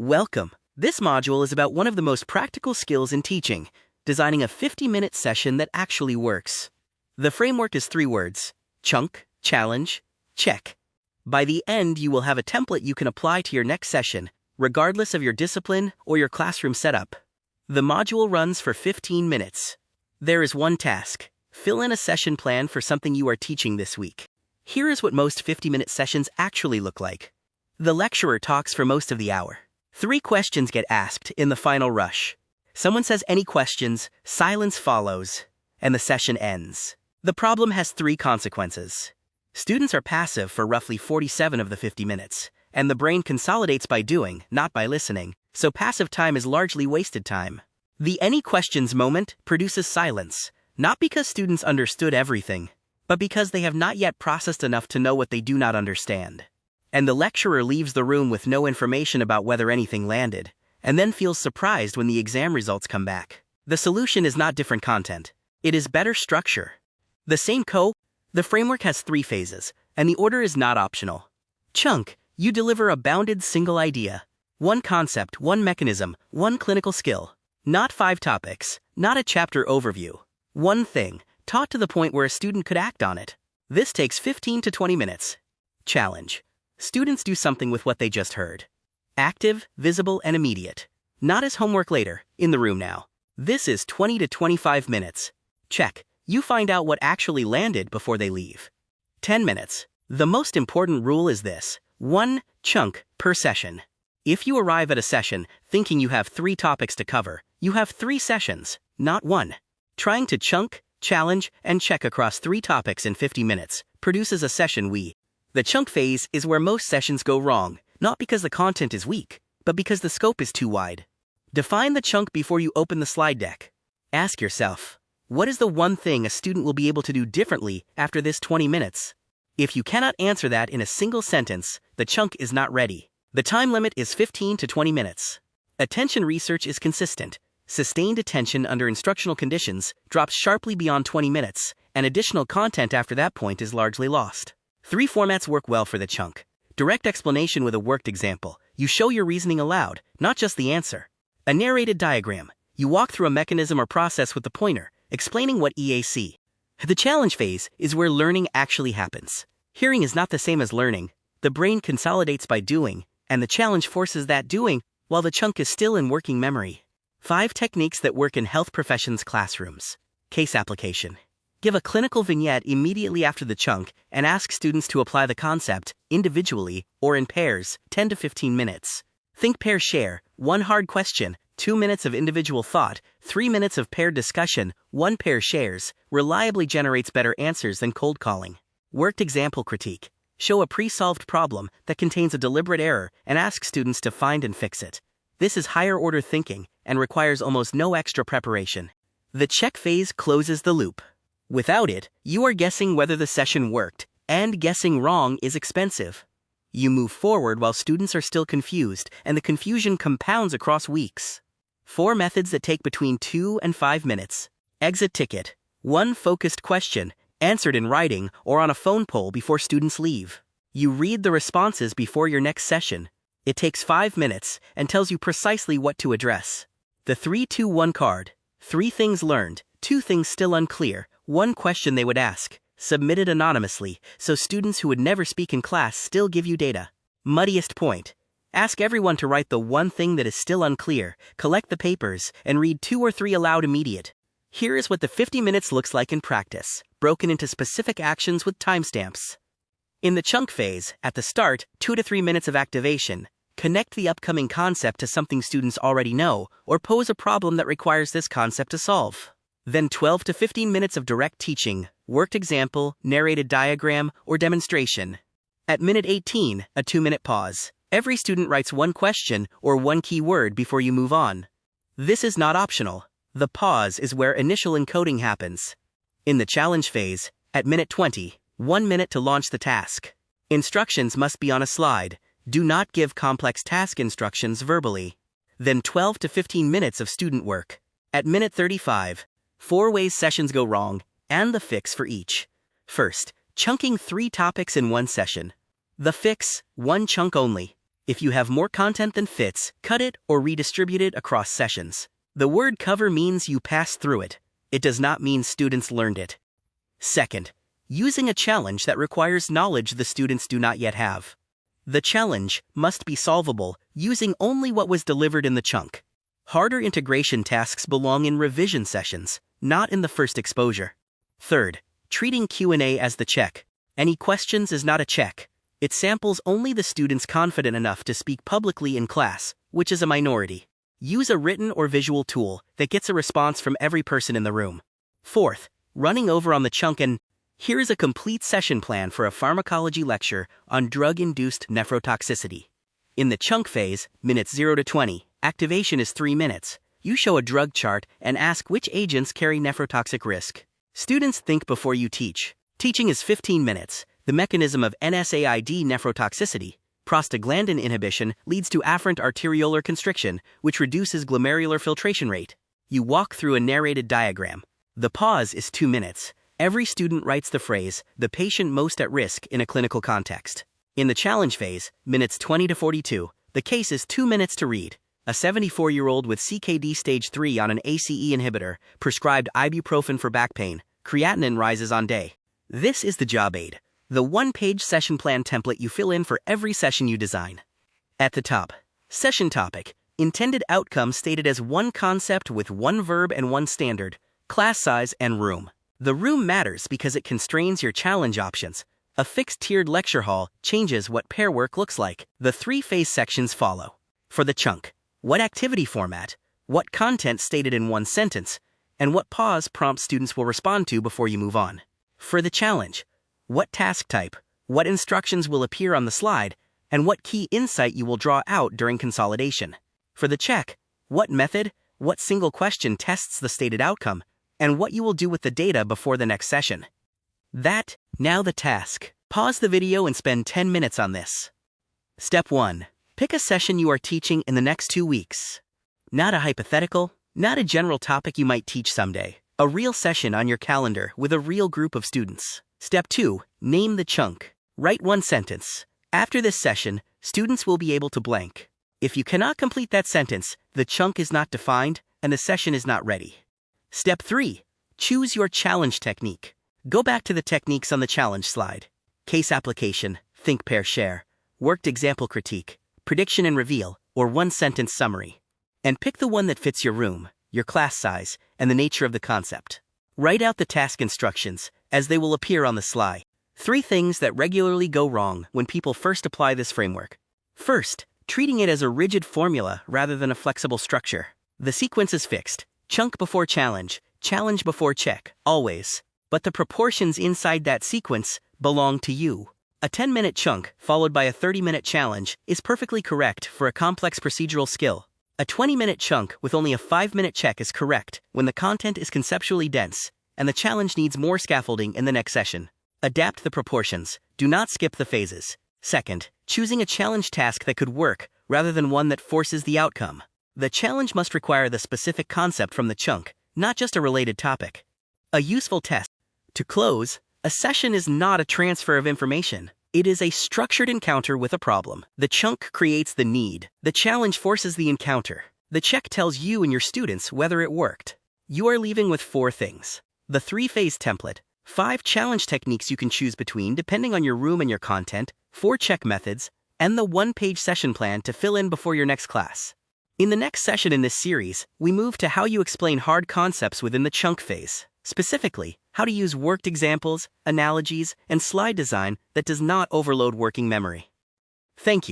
Welcome. This module is about one of the most practical skills in teaching, designing a 50-minute session that actually works. The framework is 3 words: chunk, challenge, check. By the end, you will have a template you can apply to your next session, regardless of your discipline or your classroom setup. The module runs for 15 minutes. There is one task: fill in a session plan for something you are teaching this week. Here is what most 50-minute sessions actually look like. The lecturer talks for most of the hour. 3 questions get asked in the final rush. Someone says any questions, silence follows, and the session ends. The problem has 3 consequences. Students are passive for roughly 47 of the 50 minutes, and the brain consolidates by doing, not by listening, so passive time is largely wasted time. The any questions moment produces silence, not because students understood everything, but because they have not yet processed enough to know what they do not understand. And the lecturer leaves the room with no information about whether anything landed, and then feels surprised when the exam results come back. The solution is not different content. It is better structure. The framework has 3 phases, and the order is not optional. Chunk, you deliver a bounded single idea. 1 concept, 1 mechanism, 1 clinical skill. Not 5 topics, not a chapter overview. 1 thing, taught to the point where a student could act on it. This takes 15 to 20 minutes. Challenge. Students do something with what they just heard. Active, visible, and immediate. Not as homework later, in the room now. This is 20 to 25 minutes. Check. You find out what actually landed before they leave. 10 minutes. The most important rule is this: 1 chunk per session. If you arrive at a session thinking you have 3 topics to cover, you have 3 sessions, not 1. Trying to chunk, challenge, and check across 3 topics in 50 minutes produces a session The chunk phase is where most sessions go wrong, not because the content is weak, but because the scope is too wide. Define the chunk before you open the slide deck. Ask yourself, what is the one thing a student will be able to do differently after this 20 minutes? If you cannot answer that in a single sentence, the chunk is not ready. The time limit is 15 to 20 minutes. Attention research is consistent. Sustained attention under instructional conditions drops sharply beyond 20 minutes, and additional content after that point is largely lost. 3 formats work well for the chunk. Direct explanation with a worked example. You show your reasoning aloud, not just the answer. A narrated diagram. You walk through a mechanism or process with the pointer, explaining what EAC. The challenge phase is where learning actually happens. Hearing is not the same as learning. The brain consolidates by doing, and the challenge forces that doing, while the chunk is still in working memory. 5 techniques that work in health professions classrooms. Case application. Give a clinical vignette immediately after the chunk and ask students to apply the concept, individually or in pairs, 10 to 15 minutes. Think pair share, 1 hard question, 2 minutes of individual thought, 3 minutes of paired discussion, 1 pair shares, reliably generates better answers than cold calling. Worked example critique. Show a pre-solved problem that contains a deliberate error and ask students to find and fix it. This is higher order thinking and requires almost no extra preparation. The check phase closes the loop. Without it, you are guessing whether the session worked, and guessing wrong is expensive. You move forward while students are still confused, and the confusion compounds across weeks. 4 methods that take between 2 and 5 minutes. Exit ticket. 1 focused question, answered in writing or on a phone poll before students leave. You read the responses before your next session. It takes 5 minutes and tells you precisely what to address. The 3-2-1 card. 3 things learned, 2 things still unclear, 1 question they would ask, submitted anonymously, so students who would never speak in class still give you data. Muddiest point. Ask everyone to write the 1 thing that is still unclear, collect the papers, and read 2 or 3 aloud immediate. Here is what the 50 minutes looks like in practice, broken into specific actions with timestamps. In the chunk phase, at the start, 2 to 3 minutes of activation. Connect the upcoming concept to something students already know, or pose a problem that requires this concept to solve. Then 12 to 15 minutes of direct teaching, worked example, narrated diagram, or demonstration. At minute 18, a 2-minute pause. Every student writes 1 question or 1 key word before you move on. This is not optional. The pause is where initial encoding happens. In the challenge phase, at minute 20, 1 minute to launch the task. Instructions must be on a slide. Do not give complex task instructions verbally. Then 12 to 15 minutes of student work. At minute 35, 4 ways sessions go wrong, and the fix for each. First, chunking 3 topics in 1 session. The fix: 1 chunk only. If you have more content than fits, cut it or redistribute it across sessions. The word cover means you passed through it. It does not mean students learned it. Second, using a challenge that requires knowledge the students do not yet have. The challenge must be solvable using only what was delivered in the chunk. Harder integration tasks belong in revision sessions, not in the first exposure. Third, treating Q&A as the check. Any questions is not a check. It samples only the students confident enough to speak publicly in class, which is a minority. Use a written or visual tool that gets a response from every person in the room. Fourth, running over on the chunk and here is a complete session plan for a pharmacology lecture on drug-induced nephrotoxicity. In the chunk phase, minutes 0 to 20, activation is 3 minutes. You show a drug chart and ask which agents carry nephrotoxic risk. Students think before you teach. Teaching is 15 minutes. The mechanism of NSAID nephrotoxicity, prostaglandin inhibition, leads to afferent arteriolar constriction, which reduces glomerular filtration rate. You walk through a narrated diagram. The pause is 2 minutes. Every student writes the phrase, the patient most at risk in a clinical context. In the challenge phase, minutes 20 to 42, the case is 2 minutes to read. A 74-year-old with CKD stage 3 on an ACE inhibitor, prescribed ibuprofen for back pain, creatinine rises on day. This is the job aid, the one-page session plan template you fill in for every session you design. At the top, session topic, intended outcome stated as one concept with one verb and one standard, class size and room. The room matters because it constrains your challenge options. A fixed tiered lecture hall changes what pair work looks like. The 3 phase sections follow. For the chunk, what activity format, what content stated in one sentence, and what pause prompt students will respond to before you move on. For the challenge, what task type, what instructions will appear on the slide, and what key insight you will draw out during consolidation. For the check, what method, what single question tests the stated outcome, and what you will do with the data before the next session. Now the task. Pause the video and spend 10 minutes on this. Step 1. Pick a session you are teaching in the next 2 weeks. Not a hypothetical, not a general topic you might teach someday. A real session on your calendar with a real group of students. Step 2. Name the chunk. Write one sentence. After this session, students will be able to blank. If you cannot complete that sentence, the chunk is not defined and the session is not ready. Step 3. Choose your challenge technique. Go back to the techniques on the challenge slide. Case application, think, pair, share, worked example critique, prediction and reveal, or one-sentence summary. And pick the one that fits your room, your class size, and the nature of the concept. Write out the task instructions, as they will appear on the slide. 3 things that regularly go wrong when people first apply this framework. First, treating it as a rigid formula rather than a flexible structure. The sequence is fixed. Chunk before challenge, challenge before check, always. But the proportions inside that sequence belong to you. A 10-minute chunk, followed by a 30-minute challenge, is perfectly correct for a complex procedural skill. A 20-minute chunk with only a 5-minute check is correct when the content is conceptually dense, and the challenge needs more scaffolding in the next session. Adapt the proportions. Do not skip the phases. Second, choosing a challenge task that could work, rather than one that forces the outcome. The challenge must require the specific concept from the chunk, not just a related topic. A useful test. To close, a session is not a transfer of information. It is a structured encounter with a problem. The chunk creates the need. The challenge forces the encounter. The check tells you and your students whether it worked. You are leaving with 4 things. The 3-phase template, 5 challenge techniques you can choose between depending on your room and your content, 4 check methods, and the 1-page session plan to fill in before your next class. In the next session in this series, we move to how you explain hard concepts within the chunk phase. Specifically, how to use worked examples, analogies, and slide design that does not overload working memory. Thank you.